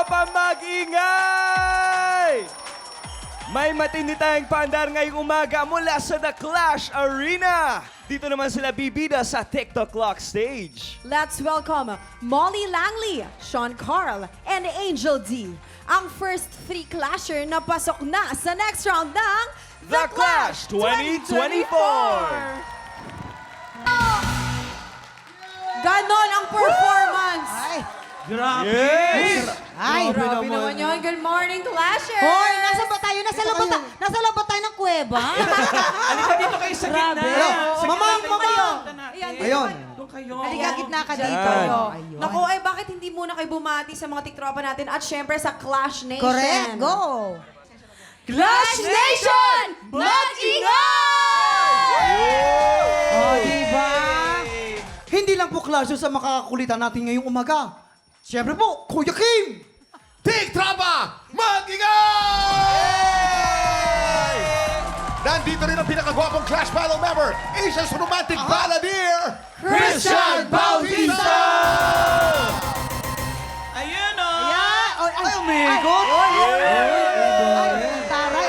Tropa mag-ingay! May matindi tayong paandar ngayong umaga mula sa The Clash Arena. Dito naman sila bibida sa TikTok Clock stage. Let's welcome Molly Langley, Sean Carl, and Angel D. Ang first three clasher na pasok na sa next round ng The Clash 2024. Ganon ang performance. Grabe! Yes! Ay, Grabe naman yun. Good morning, Clashers! Hoy, nasa ba tayo? Nasa loob ba tayo ng kuweba? Halika dito kayo sa gitna. Grabe. Sa Mama, gitna kayo. mama. Ayan, Ayun. Doon kayo. Halika, gitna ka Dito. dito. Ayun. Naku, ay bakit hindi muna kayo bumati sa mga tiktropa natin at syempre sa Clash Nation? Correct, go! Clash Nation! Mag-ingay! Oh, diba? Hindi lang po klasyo sa makakakulitan natin ngayong umaga. Siyempre po, Kuya Kim! Tik Tropa, mag-ingay! Nandito rin ang pinakagwapong Clash Battle member, Asia's romantic balladeer, Christian Bautista! Ayun o. Ay, umigot! Taray,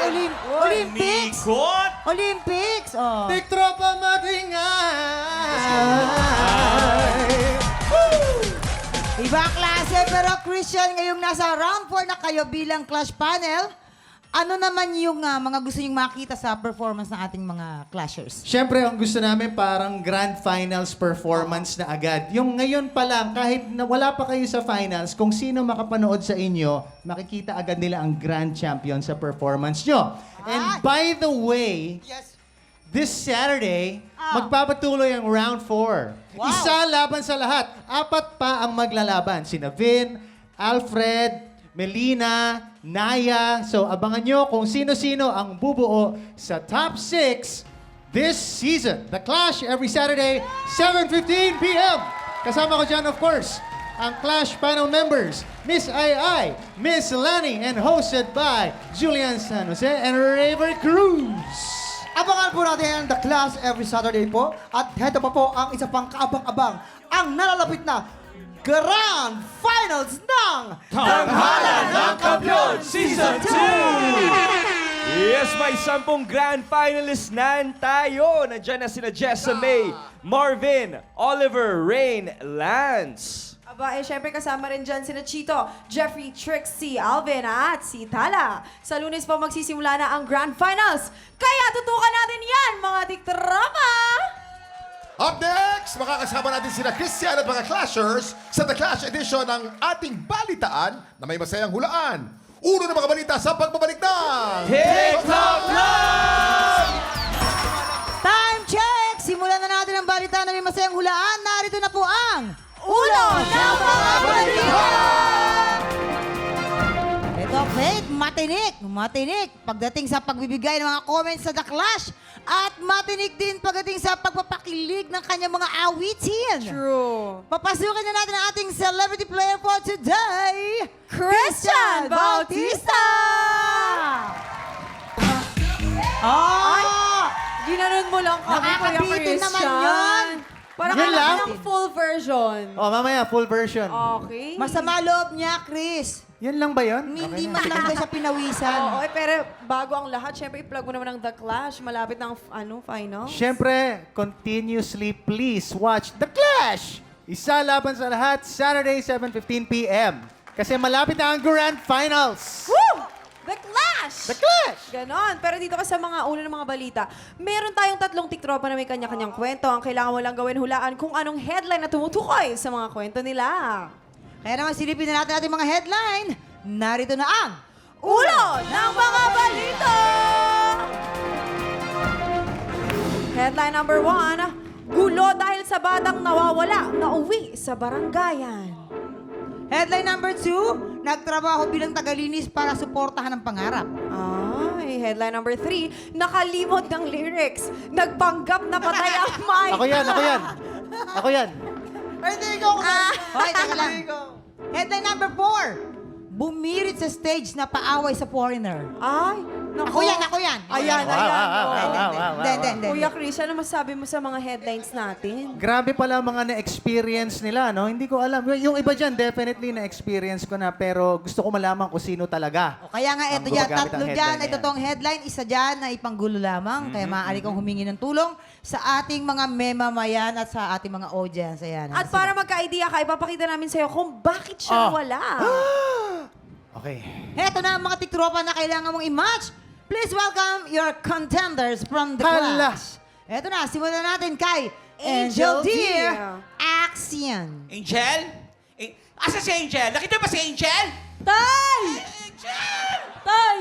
Olympics! Migot. Olympics! Oh. Big Tropa mag-ingay! Ibang klase, pero Christian, ngayong nasa round 4 na kayo bilang Clash Panel, ano naman yung mga gusto nyong makita sa performance ng ating mga clashers? Siyempre, ang gusto namin parang grand finals performance na agad. Yung ngayon pa lang, kahit na wala pa kayo sa finals, kung sino makapanood sa inyo, makikita agad nila ang grand champion sa performance nyo. And by the way, this Saturday, magpapatuloy ang round 4. Wow. Isa laban sa lahat. 4 pa ang maglalaban. Sina Vin, Alfred, Melina, Naya. So abangan nyo kung sino-sino ang bubuo sa top 6 this season. The Clash every Saturday, 7:15 p.m. Kasama ko dyan, of course, ang Clash panel members, Miss Ai, Miss Lani, and hosted by Julian San Jose and Raver Cruz. Abangan po natin ang The Clash every Saturday po. At heto pa po ang isa pang kaabang-abang, ang nalalapit na Grand Finals ng Tanghalan ng Kampiyon Season 2! Yes, may 10 grand finalists na tayo. Nandiyan na sina Jessa May, Marvin, Oliver, Rain, Lance. Aba, syempre kasama rin dyan sina Chito, Jeffrey, Trixie, Alvin, at si Tala. Sa Lunes po magsisimula na ang Grand Finals. Kaya tutukan natin yan, mga tiktropa! Up next, makakasama natin sina Christian at mga Clashers sa The Clash edition ng ating balitaan na may masayang hulaan. Uno na mga balita sa pagbabalik ng TikTok Live! Time check! Simulan na natin ang balita na may masayang hulaan. Narito na po ang Ulo ng mga balita! Ito, Faith, matinik pagdating sa pagbibigay ng mga comments sa The Clash at matinik din pagdating sa pagpapakilig ng kanyang mga awitin. True. Papasukin na natin ang ating celebrity player for today, Christian Bautista! Oh! Ginanon mo lang kami, Kuya Nakakabitin naman Christian. yun. Parang Yun alam lang? ng full version. Oh, mamaya, full version. Okay. Masama loob niya, Chris. Yan lang ba yun? Hindi man lang daw siya pinawisan. Oo, pero bago ang lahat, syempre i-plug mo naman ang The Clash. Malapit ng final. Siyempre, continuously please watch The Clash! Isa laban sa lahat, Saturday, 7:15 p.m. Kasi malapit na ang Grand Finals! Woo! The Clash! The Clash! Ganon. Pero dito ka sa mga una ng mga balita, meron tayong 3 tiktropa na may kanya-kanyang kwento. Ang kailangan mo lang gawin, hulaan kung anong headline na tumutukoy sa mga kwento nila. Kaya naman silipin na natin ating mga headline. Narito na ang Ulo ng mga balita! Headline number 1, gulo dahil sa batang nawawala na uwi sa barangayan. Headline number 2, nagtrabaho bilang tagalinis para suportahan ang pangarap. Ay, headline number 3, nakalimot ng lyrics. Nagpanggap na patay ang mic. Ako yan, ako yan. Ako yan. Ay, hindi ikaw! Hoy, teka lang. Headline number 4, bumirit sa stage na paaway sa foreigner. Ay, Ako yan, ako yan. Ayan, Wow, ayan. wow, oh. wow, wow, wow. Hindi. Kuya Chris, ano masabi mo sa mga headlines natin? Grabe pala mga na-experience nila, no? Hindi ko alam. Yung iba dyan, definitely na-experience ko na, pero gusto ko malaman kung sino talaga. O kaya nga, eto Ang dyan, gumagamit tatlo ng dyan. headline Ay na yan. totoong headline. Isa dyan na ipanggulo lamang. Kaya maaari kong humingi ng tulong sa ating mga memamayan at sa ating mga audience. Ayan. At para magka-idea ka, ipapakita namin sa'yo kung bakit siya wala. Okay. Heto na ang mga tiktropa na kailangan mong i-match. Please welcome your contenders from the Hala. class. Heto na, simulan natin kay Angel Angel Deer Deer. Action. Angel? Asa si Angel? Nakita ba si Angel? Tay! Angel! Tay!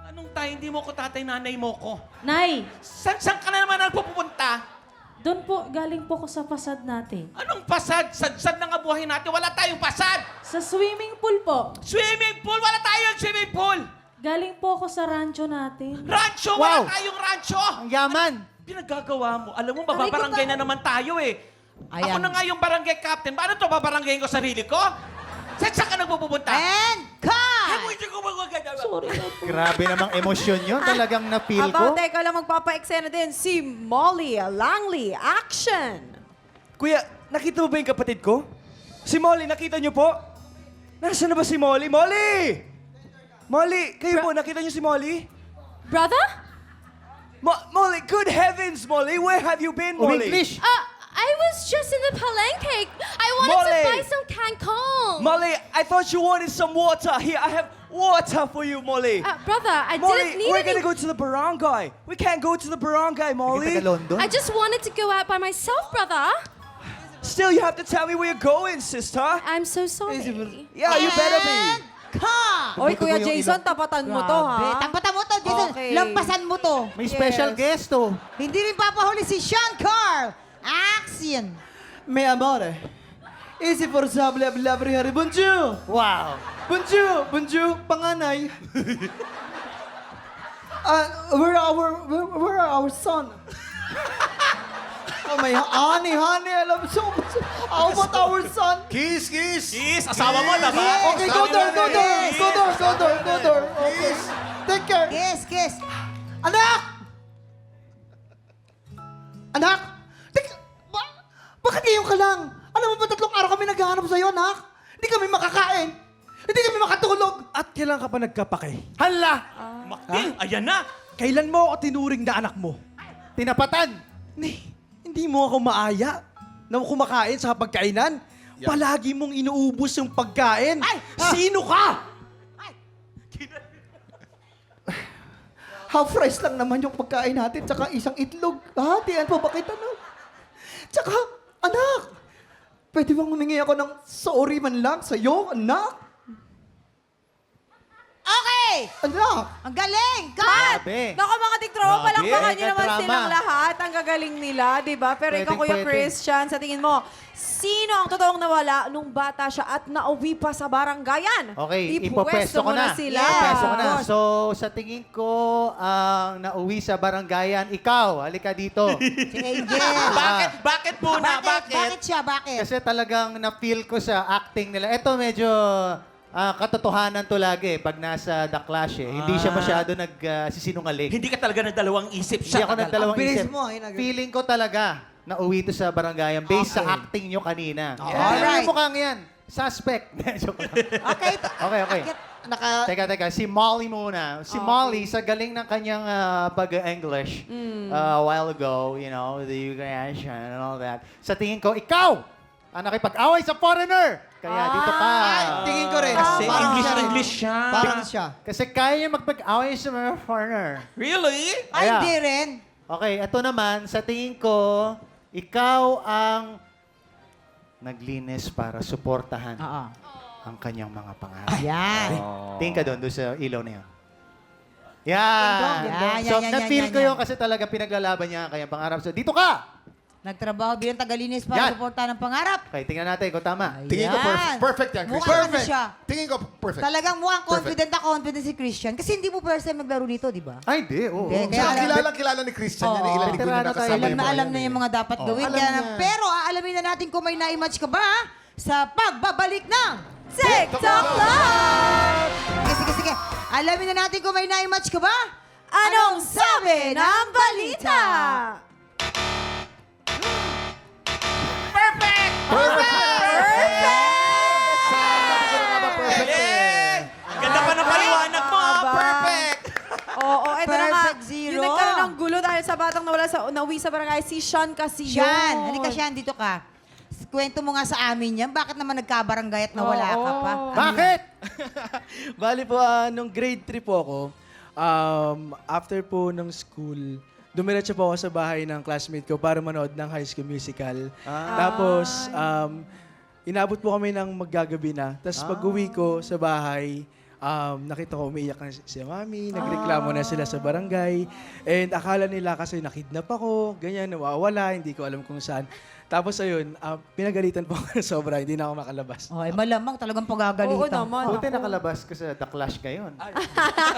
Anong tayo? Hindi mo ko tatay, nanay mo ko. Nay, Saan ka na naman nagpupunta? doon po, galing po ko sa pasad natin. Anong pasad? Sad na nga buhay natin. Wala tayong pasad. Sa swimming pool po. Swimming pool? Wala tayong swimming pool. Galing po ako sa rancho natin. Rancho? Wow. Wala tayong rancho. Ang yaman. Pinaggagawa mo. Alam mo, babarangay na naman tayo eh. Ako Ayan. na nga yung barangay captain. Paano to babaranggayin ko sarili ko? Saan ka nagpupunta? And cut! Sorry na po. Grabe namang emosyon yun. Talagang na-feel ko. About teka lang magpapa-eksena din si Molly Langley. Action! Kuya, nakita mo ba yung kapatid ko? Si Molly, nakita niyo po? Nasaan na ba si Molly? Molly! Molly, kayo po, nakita niyo si Molly? Brother? Molly, good heavens, Molly! Where have you been, Molly? English. I was just in the palenque. I wanted Molly! to buy some Cancun. Molly, I thought you wanted some water. Here, I have water for you, Molly. Brother, I Molly, didn't need we're any. gonna go to the barangay. We can't go to the barangay, Molly. Taga-London. I just wanted to go out by myself, brother. Still, you have to tell me where you're going, sister. I'm so sorry. Yeah, you better be. Cut! Oy, Kuya Tumutubo yung Jason, ilong. tapatan mo to, ha? Tampatan mo to, Jason. Okay. Lampasan mo to. May special guest, oh. Hindi rin papahuli si Sean Carl. Action! May amore. Easy for sable ablabre hari. Bonjour! Wow. Bonjour! Bonjour! Panganay! Where are our son? Oh my honey, I love so much. How about our son? Kiss, kiss! Kiss, asawa mo, diba? Okay, go door. Okay. Take care. Kiss. Anak! Anak! Bakit ngayon ka lang? Alam mo ba 3 araw kami naghahanap sa'yo, anak? Hindi kami makakain. Hindi kami makatulog. At kailan ka pa nagkapake? Hala. Maktil, ayan na. Kailan mo ako tinuring na anak mo? Tinapatan. Hindi mo ako maaya na kumakain sa pagkainan. Palagi mong inuubos yung pagkain. Sino ka? Half rice lang naman yung pagkain natin, tsaka isang itlog. Hatian po ba kita, no? Tsaka, anak, pwede bang humingi ako ng sorry man lang sa'yo, anak? Okay! Anak! Ang galing! Cut! Grabe. Naku, mga tiktropa, Grabe. palakpakan niyo naman Ka-drama. silang lahat. Ang gagaling nila, di ba? Pero ikaw, Pwedeng Kuya pwede. Christian, sa tingin mo, sino ang totoong nawala nung bata siya at nauwi pa sa barangayan? Okay, Ipupwesto ipopwesto ko mo na. sila. Ipopwesto ko na. So, sa tingin ko, ang nauwi sa barangayan, ikaw, halika dito. Si Angel. Bakit muna? Bakit siya? Bakit? Kasi talagang na-feel ko sa acting nila. Ito medyo katotohanan to lagi pag nasa The Clash eh. Hindi siya masyado nagsisinungaling. Hindi ka talaga nagdalawang isip Hindi ako nagdalawang Ang bilis isip. mo, Hinag. Feeling ko talaga na uwi to sa barangayan based sa acting nyo kanina. Alright. Ano mukhang yan? Suspect. Joke lang. Okay. Okay. Teka. Si Molly muna. Si Molly, sa galing ng kanyang pag-English a while ago, you know, the Ukrainian and all that. Sa tingin ko, ikaw ang nakipag-away sa foreigner. Kaya dito ka. Tingin ko rin. Kasi Parang siya rin. English siya. Parang siya. Kasi kaya niya magpag-away sa mga foreigner. Really? Ay, Kaya. hindi rin. Okay, ito naman, sa tingin ko, ikaw ang naglinis para suportahan Oo. ang kanyang mga pangarap. Yan. Tingin ka doon sa ilaw na yun. Yan. Yan, So, yan, na-feel yan, ko yan. yun kasi talaga pinaglalaban niya ang kanyang pangarap. So, dito ka! Nagtrabaho bilang tagalinis para Yan. suportahan ng pangarap. Okay, tingnan natin kung tama. Tingin ko Ayan. perfect yan, Christian. Mukhang ano siya. Tingin ko perfect. Talagang mukhang confident si Christian. Kasi hindi mo first time naglaro nito, di ba? Ay, hindi. Oo. Hindi, Tsaka kaya kilala ni Christian yan. Oo. Ilan linggo na Veterano tayo. nakasama alam yung na mga alam yan na eh. yung mga dapat gawin. alam Kaya niya. pero aalamin na natin kung may na-match ka ba sa pagbabalik ng TikTok Love! Sige. Alamin na natin kung may na-match ka ba? Anong sabi ng balita? Ganda pa ng paliwanag mo, ha? Aba. Perfect! Oo, eto na nga. Perfect zero. Yung nagkaroon ng gulo dahil sa batang nauwi sa barangay, si Sean Casillon. Sian, halika Sian, dito ka. Kwento mo nga sa amin yan. Bakit naman nagkabarangay at nawala ka pa? Bakit? Bali po, nung grade 3 po ako, after po ng school, dumiretso po ako sa bahay ng classmate ko para manood ng High School Musical. Tapos, inabot po kami ng maggagabi na. Tapos pag-uwi ko sa bahay, nakita ko umiiyak na si mami, nagreklamo na sila sa barangay. And akala nila kasi nakidnap ako, ganyan, nawawala, hindi ko alam kung saan. Tapos ayun, pinagalitan po ako na sobra, hindi na ako makalabas. Oh, malamang talagang Oo pagagalitan. naman. Buti nakalabas ka sa The Clash ngayon.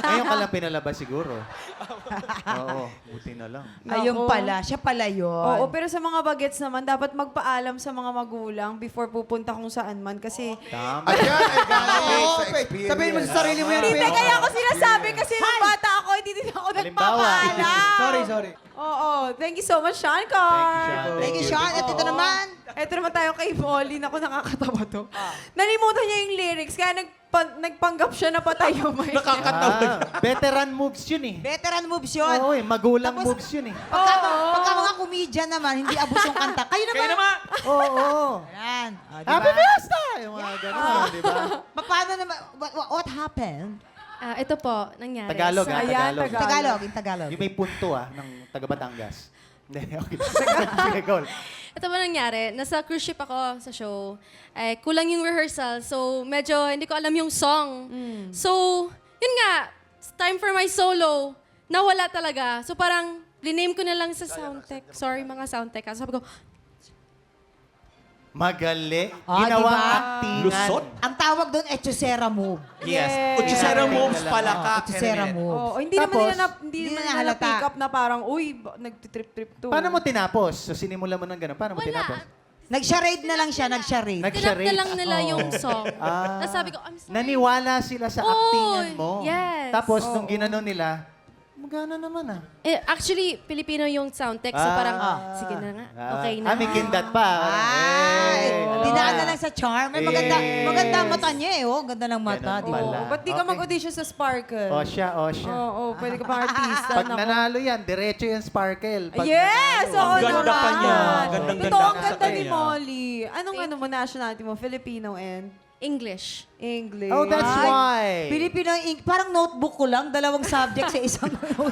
Ngayon ka lang pinalabas siguro. Oo, buti na lang. Ayun pala, siya pala yun. Oo, pero sa mga bagets naman, dapat magpaalam sa mga magulang before pupunta kung saan man. Kasi, Tama. At yan ay galing sa Wait, experience. sabihin mo sa sarili mo yan. hindi Pero- kaya ako sinasabi kasi nung bata ako, hindi din ako Halimbawa. nagpapaalam. Sorry. Oo, thank you so much, Sean Carr. Thank you, Sean. At ito naman, Ito naman tayo kay Molly. Naku, nakakatawa to. Nalimutan niya yung lyrics, kaya nagpanggap siya na patayo. Veteran moves yun eh. veteran moves yun. Oo, magulang Tapos- moves yun eh. Pagka mga komedyan naman, hindi abot yung kanta. Kayo naman. Kayo naman! Oo. Yan. Oh, diba? Happy Fiesta! Yung mga gano'n, di ba? Paano naman, what happened? Ito po, nangyari. Tagalog, ha? Ayan, Tagalog. Tagalog, in Tagalog. Yung may punto, ng taga Batangas. Hindi, okay. Sige, go. Ito ba nangyari? Nasa cruise ship ako sa show. Kulang yung rehearsal. So, medyo hindi ko alam yung song. So, yun nga. It's time for my solo. Nawala talaga. So, parang rename ko na lang sa soundtech. Sorry, mga soundtech. Sabi ko, Magali. Ah, Ginawa diba? actingan. Lusot? Ang tawag doon, Echosera move. Yes. Uchisera moves pala ka, Echosera Kenneth. move. Oo, hindi Tapos, naman nila hindi hindi na naman nila halata. pick up na parang, uy, nagtitrip-trip to. Paano mo tinapos? So, sinimula mo ng gano'n. Paano mo tinapos? wala. Nag-charade na lang siya, nag-charade. Tinap na lang nila yung song. Ah. Tapos sabi ko, I'm sorry. Naniwala sila sa Oo, actingan mo. yes. Tapos, nung ginano nila, magana naman ah. Actually, Filipino yung soundtech. So parang, sige na nga. Okay na. May kindat pa. Ay, Eh. dinaan na lang sa charm. Ay, maganda, Eh. maganda ang mata niya eh. Oh, ganda ng mata, Ganun di ba? pala. Ba't di ka Okay. mag-audition sa Sparkle? O siya. Oo, pwede ka pang artista. Pag Naku. nanalo yan, diretso yung sparkle. Pag Yes! nanalo, Oo Ang ganda naman. pa niya. Gandang-ganda Totoo, ang ka sa ganda ni kanya. Molly. Anong ano mo, nationality mo? Filipino and English. English. Oh, that's Ay, why. Filipino ink. Parang notebook ko lang, dalawang subject sa isang notebook.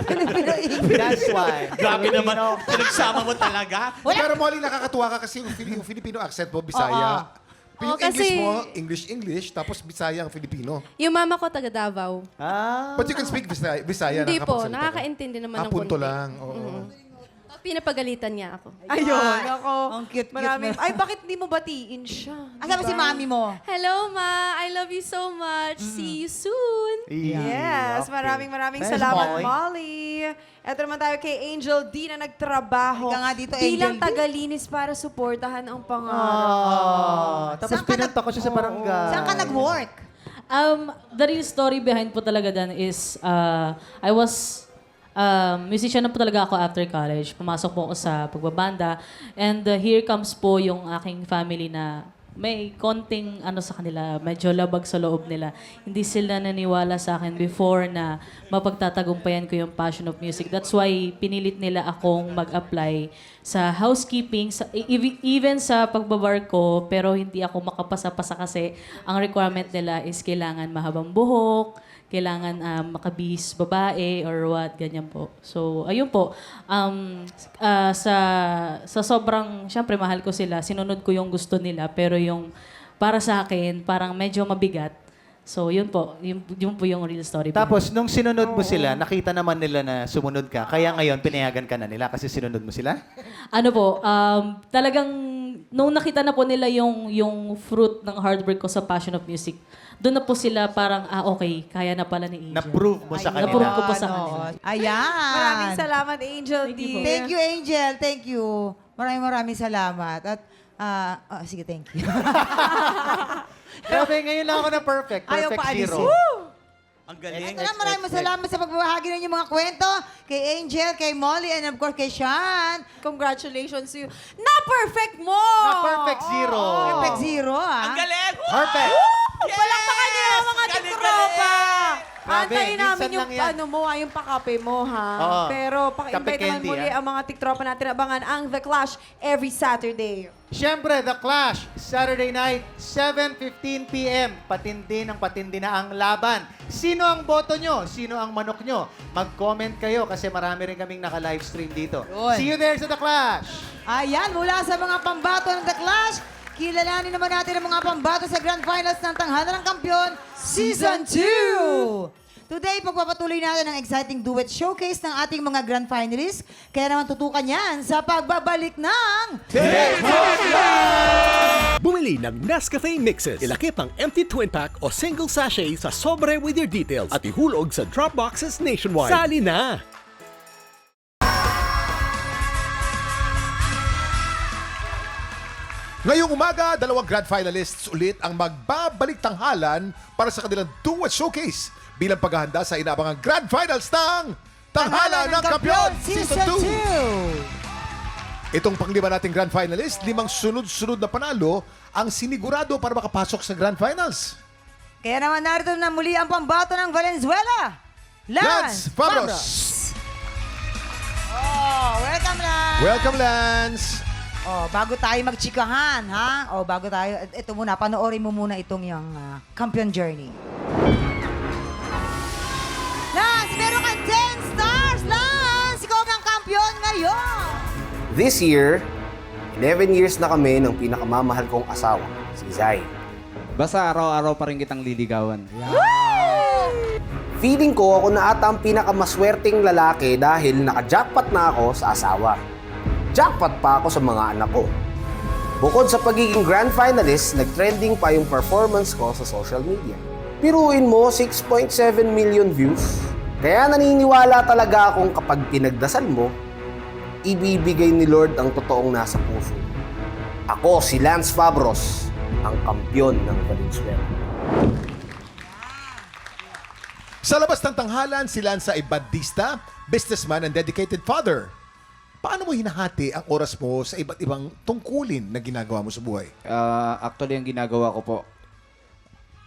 Filipino ink. That's why. Grabe naman. Pinagsama mo talaga. Pero Molly, nakakatuwa ka kasi yung Filipino accent mo, Bisaya. Yung Oo, English kasi- mo, English, tapos Bisaya ang Filipino. Yung mama ko taga Davao. But you can speak Bisaya Hindi po, nakakapagsalita ka. nakakaintindi naman ng Punto konti. lang. Oo. Pinapagalitan niya ako. Ayun, ako. Ang cute-cute Marami. na. Ay, bakit di mo batiin siya? Asan ba si mami mo? Hello, Ma. I love you so much. See you soon. Yes, maraming Thanks, salamat, Molly. Molly. Ito naman tayo kay Angel D na nagtrabaho Halika nga dito, bilang Angel D. tagalinis para suportahan ang pangarap. Tapos Saan ka pinunta ko siya sa barangay. Saan ka nag-work? The real story behind po talaga dan is, I was musician na po talaga ako after college. Pumasok po ako sa pagbabanda. And here comes po yung aking family na may konting ano sa kanila, medyo labag sa loob nila. Hindi sila naniwala sa akin before na mapagtatagumpayan ko yung passion of music. That's why pinilit nila akong mag-apply sa housekeeping, even sa pagbabar ko, pero hindi ako makapasa-pasa kasi ang requirement nila is kailangan mahabang buhok, kailangan makabihis babae or what, ganyan po. So, ayun po. Sa sobrang, syempre mahal ko sila, sinunod ko yung gusto nila, pero yung para sa akin, parang medyo mabigat. So, yun po. Yun po yung real story. Tapos, nung sinunod mo sila, nakita naman nila na sumunod ka. Kaya ngayon, pinayagan ka na nila kasi sinunod mo sila? Ano po, talagang nung nakita na po nila yung fruit ng hard work ko sa Passion of Music, doon na po sila parang, okay, kaya na pala ni Angel. Na-prove mo sa kanila. Na-prove ko po sa Ano? kanila. Ayan. Maraming salamat, Angel D. Thank you, Angel. Thank you. Maraming salamat. At, sige, thank you. Grabe, ngayon lang ako na perfect. Ayaw Perfect pa zero. alisin. Ang galing. Ito na, maraming salamat sa pagbabahagi ng inyong mga kwento. Kay Angel, kay Molly, and of course kay Sean. Congratulations to you. Na-perfect mo! Na-perfect zero. Perfect zero, Ang ah. galing! Perfect. Palakpakan niyo ang mga Galing, tiktropa! Grabe, Antayin namin minsan yung lang yan. ano mo, yung pakape mo, ha? Oo. Pero Kape paki-invite naman candy, muli ah. ang mga tiktropa natin. Abangan ang The Clash every Saturday. Siyempre, The Clash, Saturday night, 7:15 p.m. Patindi ng patindi na ang laban. Sino ang boto nyo? Sino ang manok nyo? Mag-comment kayo kasi marami rin kaming naka-livestream dito. Yun. See you there sa The Clash! Ayan, mula sa mga pambato ng The Clash, kilalanin naman natin ang mga pambato sa Grand Finals ng Tanghalan ng Kampiyon Season 2! Today, pagpapatuloy natin ang exciting duet showcase ng ating mga Grand Finalists. Kaya naman tutukan yan sa pagbabalik ng... Bumili ng Nescafe Mixes. Ilakip ang empty twin pack o single sachet sa Sobre with your details at ihulog sa drop boxes nationwide. Sali na! Ngayong umaga, dalawang grand finalists ulit ang magbabalik tanghalan para sa kanilang duet showcase bilang paghahanda sa inaabangang grand finals ng Tanghalan ng Kampiyon Season 2. Itong panglima nating grand finalist, 5 sunod-sunod na panalo ang sinigurado para makapasok sa grand finals. Kaya naman narito na muli ang pambato ng Valenzuela. Lance Fabros! Oh, welcome, Lance! Welcome, Lance! Oh, bago tayo magchikahan, ha? Oh, bago tayo, ito muna, panoorin mo muna itong yung Kampiyon Journey. Lance, meron kang 10 stars, Lance! Ikaw ang kampiyon ngayon! This year, 11 years na kami ng pinakamamahal kong asawa, si Zai. Basta araw-araw pa rin kitang liligawan. Feeling ko ako na ata ang pinakamaswerteng lalaki dahil naka-jackpot na ako sa asawa. Jackpot pa ako sa mga anak ko. Bukod sa pagiging grand finalist, nag-trending pa yung performance ko sa social media. Piruin mo, 6.7 million views. Kaya naniniwala talaga akong kapag pinagdasal mo, ibibigay ni Lord ang totoong nasa puso. Ako si Lance Fabros, ang kampiyon ng Valenzuela. Sa labas ng tanghalan, si Lance ay badista, businessman and dedicated father. Paano mo hinahati ang oras mo sa iba't ibang tungkulin na ginagawa mo sa buhay? Actually, ang ginagawa ko po,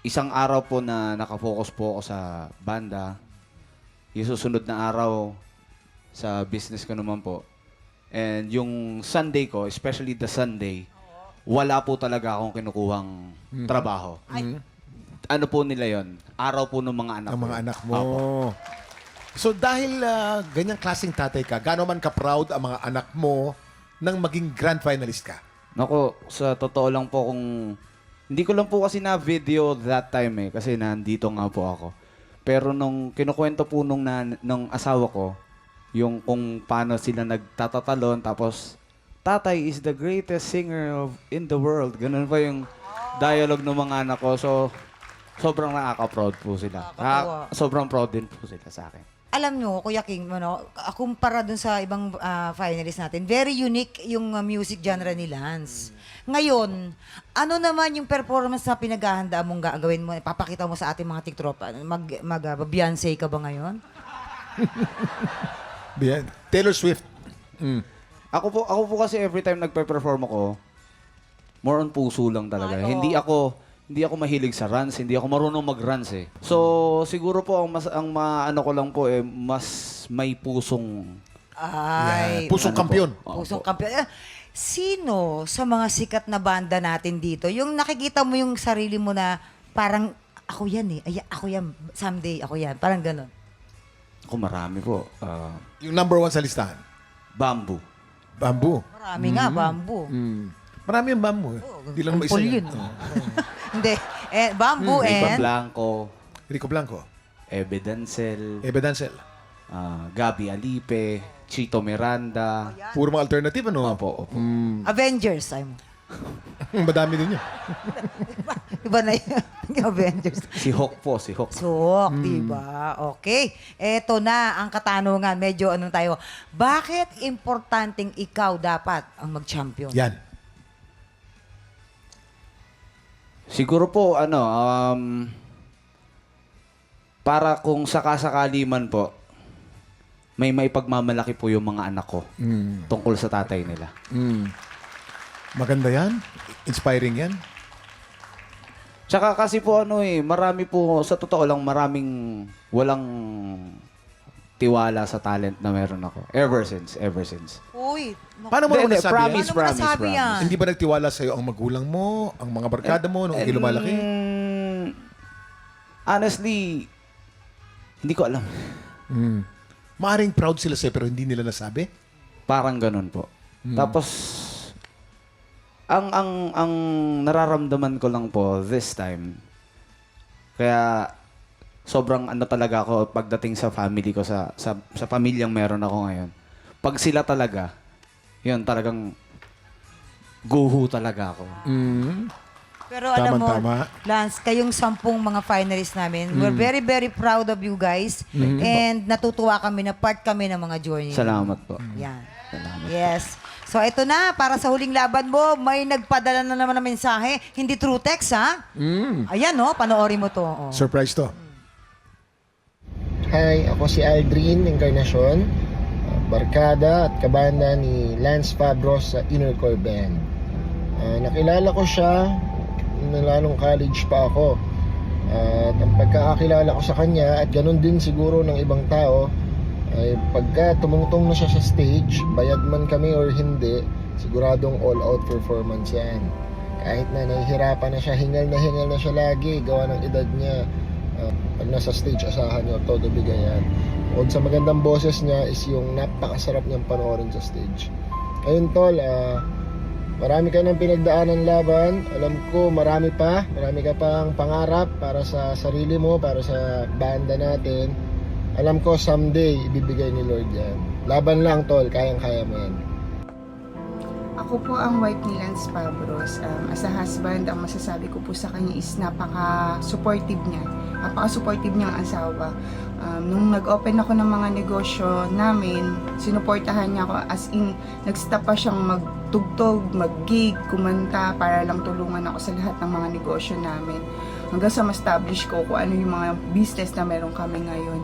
isang araw po na nakafocus po ako sa banda. Yung susunod na araw sa business ko naman po. And yung Sunday ko, especially the Sunday, wala po talaga akong kinukuhang trabaho. Ano po nila yon? Araw po ng mga anak Ang ko. mga anak mo. Opo. So dahil ganyang klaseng tatay ka, gaano man ka-proud ang mga anak mo nang maging grand finalist ka? Nako, sa totoo lang po kung... Hindi ko lang po kasi na video that time kasi nandito nga po ako. Pero nung kinukwento po nung asawa ko, yung kung paano sila nagtatatalon, tapos, tatay is the greatest singer in the world. Ganun pa yung dialogue ng mga anak ko. So, sobrang nakaka-proud po sila. Nakakatuwa. Sobrang proud din po sila sa akin. Alam nyo, Kuya King, kumpara dun sa ibang finalists natin, very unique yung music genre ni Lance. Ngayon, ano naman yung performance na pinaghahanda mong gagawin mo, papakita mo sa ating mga tiktropa? Beyonce ka ba ngayon? Taylor Swift. Ako po kasi every time nagpe-perform ako, more on puso lang talaga. Ay, Hindi ako mahilig sa runs, hindi ako marunong mag-runs eh. So siguro po ang maano ko lang po mas may pusong Ay, Pusong kampiyon. pusong kampiyon. Sino sa mga sikat na banda natin dito, yung nakikita mo yung sarili mo na parang ako yan eh, ay, ako yan, someday ako yan, parang gano'n. Ako marami po. Yung number 1 sa listahan. Bamboo. Bamboo. Marami nga, bamboo. Marami yung bamboo. Hindi lang naman isa Ampul yan. yun. Hindi. Bamboo Rico and... Blanco, Rico Blanco. Ebe Dancel, Ebe Dancel. Gabi Alipe, Chito Miranda. Puro mga alternative, ano? Opo. Avengers. Madami din yun. Iba na yun. Yung Avengers. Si Hawk po, si Hawk. Sok, diba? Okay. Eto na ang katanungan. Medyo ano tayo. Bakit importanteng ikaw dapat ang mag-champion? Yan. Siguro po, para kung sakasakali man po, may maipagmamalaki po yung mga anak ko tungkol sa tatay nila. Maganda yan. Inspiring yan. Tsaka kasi po marami po, sa totoo lang, maraming walang tiwala sa talent na meron ako. Ever since. Uy, Paano mo naman nasabi promise, yan? Paano mo nasabi yan? Hindi ba nagtiwala sa'yo ang magulang mo, ang mga barkada mo, nung hindi lumalaki? Honestly, hindi ko alam. Maaring proud sila sa'yo pero hindi nila nasabi? Parang ganun po. Tapos, ang nararamdaman ko lang po this time, kaya sobrang talaga ako pagdating sa family ko, sa pamilyang meron ako ngayon. Pag sila talaga, yun talagang guho talaga ako. Pero alam mo, Tama. Lance, kayong 10 mga finalists namin, we're very, very proud of you guys. And natutuwa kami na part kami ng mga journey. Salamat po. Yan. Salamat. Yes. So ito na, para sa huling laban mo, may nagpadala na naman ng mensahe. Hindi true text, ha? Ayan, no? Panoorin mo to. Oh. Surprise to. Hi, ako si Aldrin Encarnacion, barkada at kabanda ni Lance Fabros sa Inner Core Band. Nakilala ko siya nung college pa ako. At ang pagkakakilala ko sa kanya at ganun din siguro ng ibang tao ay pagka tumungtong na siya sa stage, bayad man kami or hindi, siguradong all-out performance yan. Kahit na nahihirapan na siya, hingal na siya lagi, gawa ng edad niya. Pag nasa stage, asahan niyo, todo bigayan. Bukod sa magandang boses niya is yung napakasarap niyang panoorin sa stage. Ayun tol, marami ka ng pinagdaanan laban. Alam ko marami ka pang pangarap para sa sarili mo, para sa banda natin. Alam ko someday ibibigay ni Lord yan. Laban lang tol, kayang-kaya mo yan. Ako po ang wife ni Lance Fabros. As a husband, ang masasabi ko po sa kanya is napaka-supportive niya. Napaka-supportive niyang asawa. Nung nag-open ako ng mga negosyo namin, sinuportahan niya ako as in, nag-stop pa siyang magtugtog, mag-gig, kumanta para lang tulungan ako sa lahat ng mga negosyo namin. Hanggang sa ma-establish ko kung ano yung mga business na meron kami ngayon.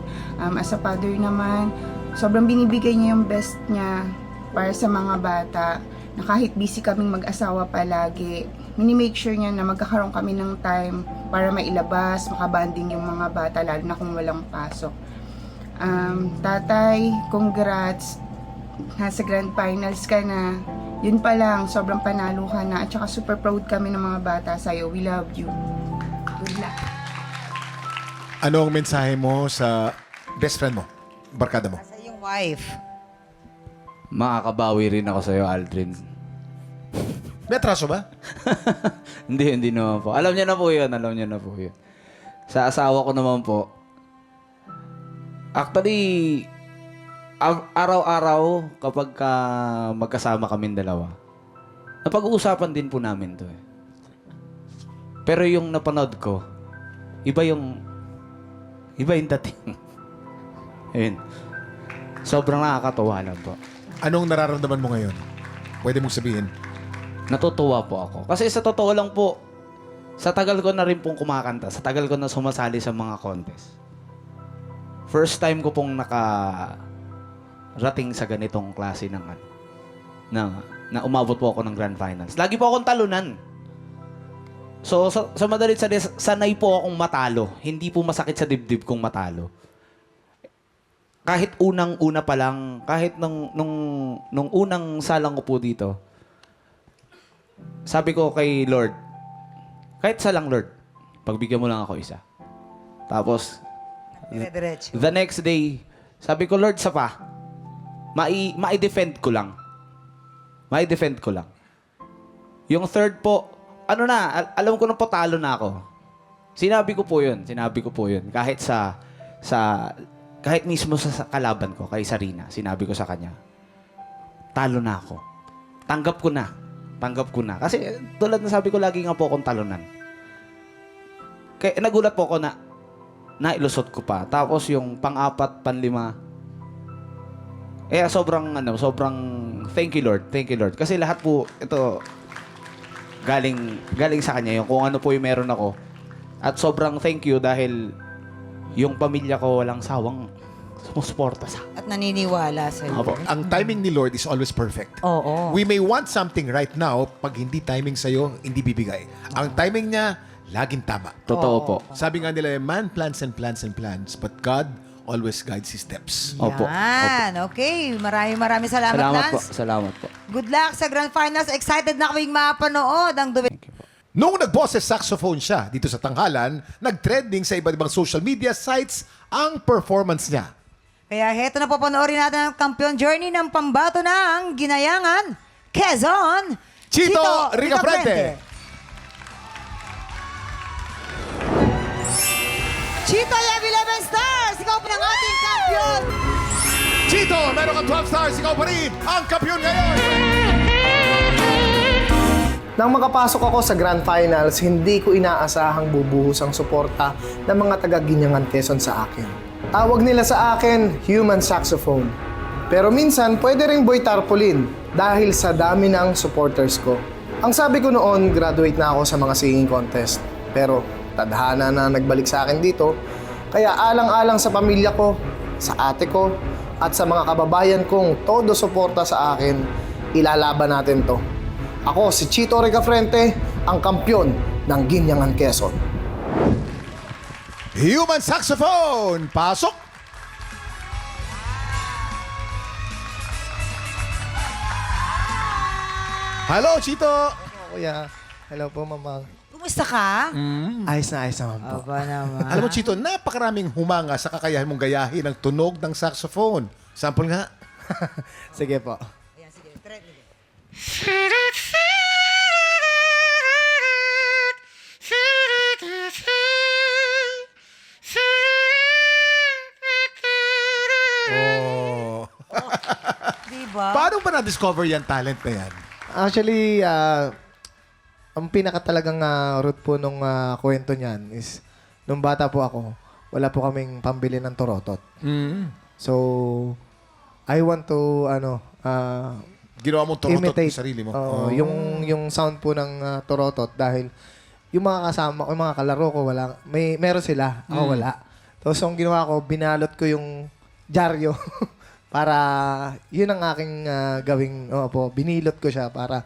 As a father naman, sobrang binibigay niya yung best niya para sa mga bata, na kahit busy kaming mag-asawa palagi, mini-make sure niya na magkakaroon kami ng time para mailabas, makabanding yung mga bata, lalo na kung walang pasok. Tatay, congrats. Nasa grand finals ka na. Yun pa lang, sobrang panalo ka na. At saka super proud kami ng mga bata sa'yo. We love you. Good luck. Ano ang mensahe mo sa best friend mo, barkada mo? Sa iyong wife. Makakabawi rin ako sa'yo, Aldrin. May atraso ba? Hindi naman po. Alam niya na po yun. Sa asawa ko naman po, actually, araw-araw kapag magkasama kaming dalawa, napag-uusapan din po namin to eh. Pero yung napanood ko, iba yung dating. Ayun. Sobrang nakakatawa lang po. Anong nararamdaman mo ngayon? Pwede mong sabihin. Natutuwa po ako. Kasi sa totoo lang po, sa tagal ko na rin pong kumakanta, sa tagal ko na sumasali sa mga contest, first time ko pong nakarating sa ganitong klase na umabot po ako ng grand finals. Lagi po akong talunan. So, sa madalit sanay po akong matalo. Hindi po masakit sa dibdib kong matalo. Kahit unang-una pa lang, kahit nung unang salang ko po dito, sabi ko kay Lord, kahit isa lang, Lord, pagbigyan mo lang ako isa. Tapos, the next day, sabi ko, Lord, sa pa, ma-defend ko lang. Ma-defend ko lang. Yung third po, alam ko na po talo na ako. Sinabi ko po yun. Kahit kahit mismo sa kalaban ko, kay Sarina, sinabi ko sa kanya, talo na ako. Tanggap ko na. Kasi tulad na sabi ko, lagi nga po akong talunan. Kaya nagulat po ako na nailusot ko pa. Tapos yung pang-apat, panlima, sobrang thank you Lord. Kasi lahat po, ito, galing sa kanya yung kung ano po yung meron ako. At sobrang thank you dahil yung pamilya ko walang sawang sumusuporta sa At naniniwala sa'yo. Opo. Ang timing ni Lord is always perfect. Oo. We may want something right now, pag hindi timing sa'yo, hindi bibigay. Ang timing niya, laging tama. Totoo po. Sabi nga nila, man plans and plans and plans, but God always guides His steps. Opo. Yan. Okay. Maraming salamat, Salamat po. Lance. Salamat po. Good luck sa Grand Finals. Excited na kaming mapanood ang duet. Noong nag-boses saxophone siya dito sa tanghalan, nag-trending sa iba't ibang social media sites ang performance niya. Kaya heto na po panoorin natin ang kampiyon journey ng pambato ng Ginayangan, Quezon, Chito Ricafrente. Chito, you have 11 stars! Ikaw po ng ating kampiyon! Chito, meron kang 12 stars, ikaw pa rin ang kampiyon ngayon! Nang makapasok ako sa Grand Finals, hindi ko inaasahang bubuhos ang suporta ng mga taga-Ginyangan Quezon sa akin. Tawag nila sa akin, human saxophone. Pero minsan, pwede ring boy tarpaulin dahil sa dami ng supporters ko. Ang sabi ko noon, graduate na ako sa mga singing contest. Pero tadhana na nagbalik sa akin dito, kaya alang-alang sa pamilya ko, sa ate ko, at sa mga kababayan kong todo suporta sa akin, ilalaban natin to. Ako si Chito Ricafrente, ang kampyon ng Ginyangan Quezon. Human saxophone, pasok! Hello, Chito! Kuya, hello po, Mama. Kumusta ka? Ayos na naman po. Aba naman. Alam mo, Chito, napakaraming humanga sa kakayahan mong gayahin ang tunog ng saxophone. Sample nga. Sige po. Ayan, sige. Try mo. Oh. Diba? Paano ba na-discover yan talent na yan? Actually, ang pinaka talagang root po nung kwento niyan is, nung bata po ako, wala po kaming pambili ng torotot. So, I want to, Ginawa mong torotot imitate yung sarili mo. Oo, yung sound po ng torotot dahil yung mga kasama ko, yung mga kalaro ko, meron sila, ako wala. Tapos ang ginawa ko, binalot ko yung dyaryo para yun ang aking gawing, binilot ko siya para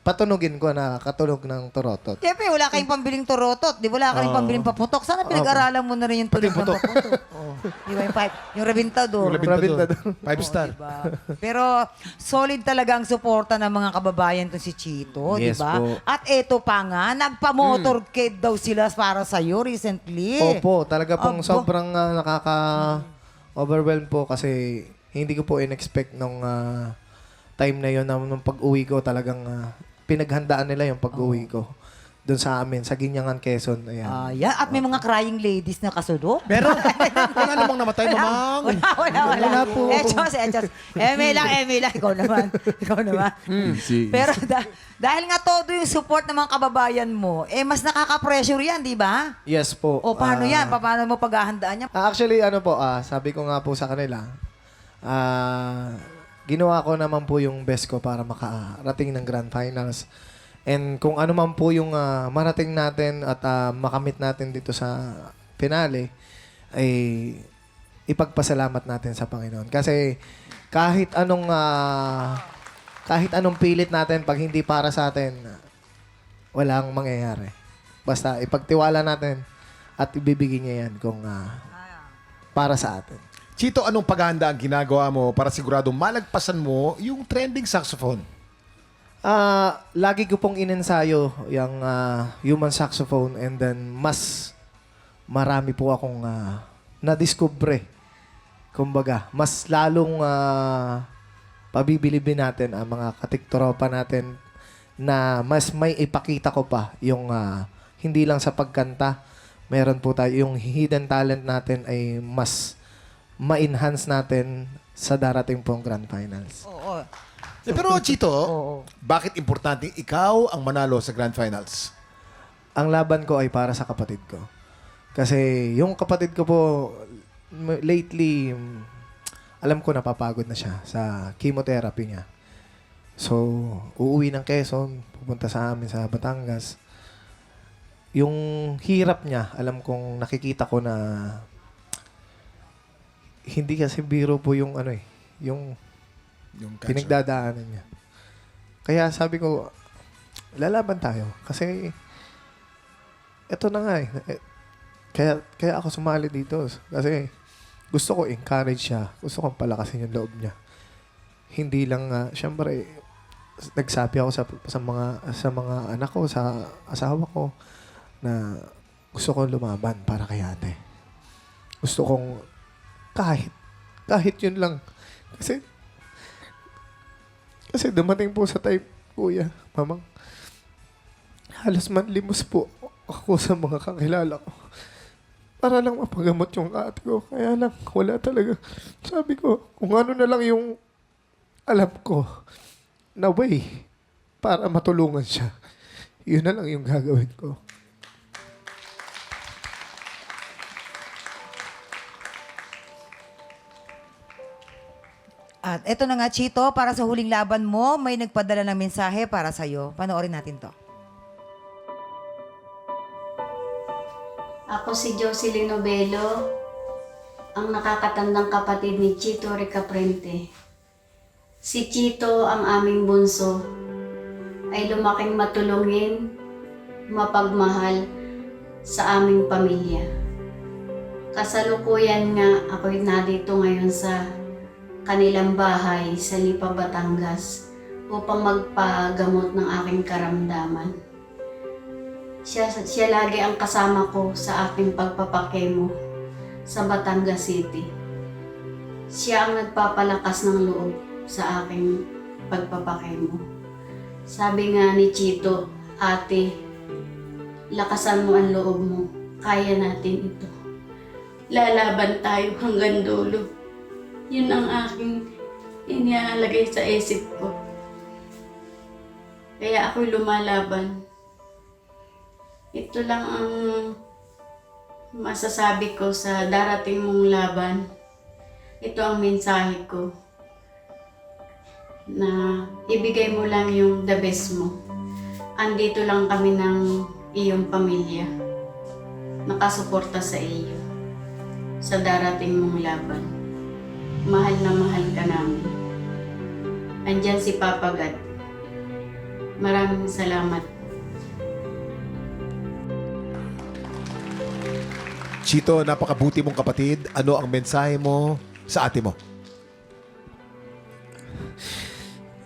patunugin ko na katunog ng torotot. Siyempre, wala kayong pambiling torotot. Di ba? Wala kayong pambiling paputok. Sana pinag-aralan mo na rin yung tunog ng paputok. Di ba yung rabintado? Yung labintado. 5 star. Diba? Pero solid talaga ang suporta ng mga kababayan to si Chito, di Yes ba? po. At eto pa nga, nagpa-motorcade daw sila para sa'yo recently. Opo, talaga pong Aba. sobrang nakaka-overwhelm po kasi hindi ko po in-expect nung time na yun, nung pag-uwi ko talagang pinaghandaan nila yung pag-uwi ko. Doon sa amin, sa Ginyangan, Quezon. Ayan. Ayan. At may mga crying ladies na kasunod. Meron. Wala namang namatay, mamang. Wala po. Echos. Eme lang. Ikaw naman. Pero dahil nga todo yung support ng mga kababayan mo, mas nakaka-pressure yan, di ba? Yes po. O paano yan? Paano mo paghahandaan yan? Actually, sabi ko nga po sa kanila, ginawa ko naman po yung best ko para makarating ng Grand Finals. And kung ano man po yung marating natin at makamit natin dito sa finale, ay ipagpasalamat natin sa Panginoon. Kasi kahit anong pilit natin, pag hindi para sa atin, walang mangyayari. Basta ipagtiwala natin at ibibigay niya yan kung para sa atin. Chito, anong paghahanda ang ginagawa mo para siguradong malagpasan mo yung trending saxophone? Lagi ko pong inensayo yung human saxophone and then mas marami po akong na-discover. Kumbaga, mas lalong pabibilibin natin ang mga katiktropa natin na mas may ipakita ko pa yung hindi lang sa pagkanta. Meron po tayo yung hidden talent natin ay mas ma-enhance natin sa darating pong Grand Finals. Oo. Pero Chito, bakit importante ikaw ang manalo sa Grand Finals? Ang laban ko ay para sa kapatid ko. Kasi yung kapatid ko po, lately, alam ko napapagod na siya sa chemotherapy niya. So, uuwi ng Quezon, pupunta sa amin sa Batangas. Yung hirap niya, alam kong nakikita ko na hindi kasi biro po yung yung cancer. pinagdadaanan niya. Kaya sabi ko, lalaban tayo. Kasi, eto na nga Kaya ako sumali dito. Kasi, gusto ko encourage siya. Gusto kong palakasin yung loob niya. Hindi lang, syempre, nagsabi ako sa mga anak ko, sa asawa ko, na gusto kong lumaban para kay ate. Gusto kong kahit yun lang. Kasi dumating po sa time, kuya, mamang, halos manlimos po ako sa mga kakilala ko. Para lang mapagamot yung ate ko. Kaya lang, wala talaga. Sabi ko, kung ano na lang yung alam ko na way para matulungan siya, yun na lang yung gagawin ko. At eto na nga, Chito, para sa huling laban mo, may nagpadala ng mensahe para sa'yo. Panoorin natin to. Ako si Jocelyn Novelo, ang nakakatandang kapatid ni Chito Ricaprente. Si Chito, ang aming bunso, ay lumaking matulungin, mapagmahal sa aming pamilya. Kasalukuyan nga ako'y nandito ngayon sa kanilang bahay sa Lipa, Batangas upang magpagamot ng aking karamdaman. Siya lagi ang kasama ko sa aking pagpapakemo sa Batangas City. Siya ang nagpapalakas ng loob sa aking pagpapakemo. Sabi nga ni Chito, ate, lakasan mo ang loob mo. Kaya natin ito. Lalaban tayo hanggang dulo. Yun ang aking inilalagay sa isip ko. Kaya ako'y lumalaban. Ito lang ang masasabi ko sa darating mong laban. Ito ang mensahe ko. Na ibigay mo lang yung the best mo. Andito lang kami ng iyong pamilya. Nakasuporta sa iyo. Sa darating mong laban. Mahal na mahal ka namin. Andyan si Papa God. Maraming salamat. Chito, napakabuti mong kapatid. Ano ang mensahe mo sa ate mo?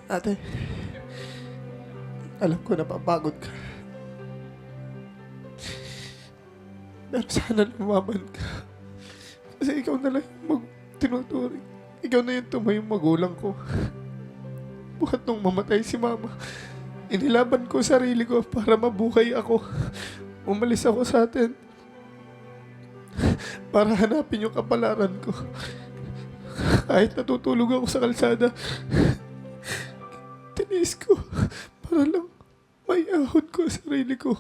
Ate, alam ko napapagod ka. Pero sana lumaban ka. Kasi ikaw na lang yung tinuturing. Ikaw na yung tumayong magulang ko. Buhat nung mamatay si mama, inilaban ko sarili ko para mabuhay ako. Umalis ako sa atin para hanapin yung kapalaran ko. Kahit natutulog ako sa kalsada, tiniis ko para lang may ahon ko sa sarili ko.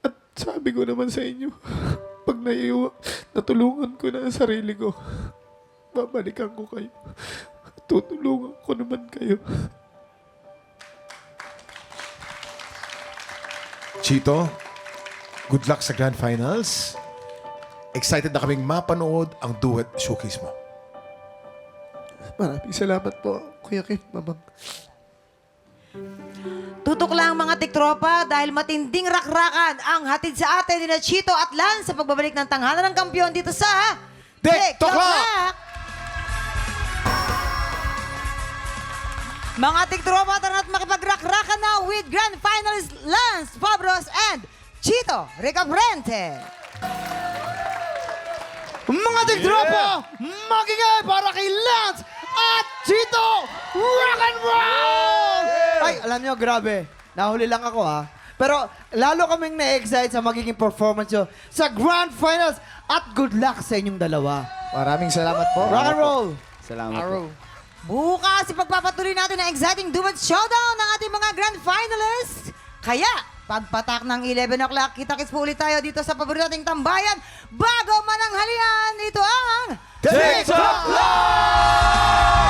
At sabi ko naman sa inyo, pag natulungan ko na ang sarili ko, babalikan ko kayo. Tutulungan ko naman kayo. Chito, good luck sa Grand Finals. Excited na kaming mapanood ang duet showcase mo. Maraming salamat po, Kuya Kim, Mamang. Tutok lang mga tiktropa dahil matinding rakrakan ang hatid sa atin ni Chito at Lance sa pagbabalik ng tanghalan ng kampiyon dito sa TikTok! Mga tiktropa, tara at makipagrakrakan na with Grand Finalist Lance Fabros and Chito Ricaprente. Mga tiktropa, magingay para kay Lance at Chito Rock and Roll! Ay, alam nyo, grabe. Nahuli lang ako ha. Pero lalo kaming na-excite sa magiging performance nyo sa Grand Finals at good luck sa inyong dalawa. Maraming salamat po. Rock and roll! Salamat po. Bukas, ipagpapatuloy natin ang exciting duet showdown ng ating mga Grand Finalists. Kaya, pagpatak ng 11 o'clock, kita-kits po ulit tayo dito sa paborito nating tambayan. Bago mananghalian, ito ang TikTok Live!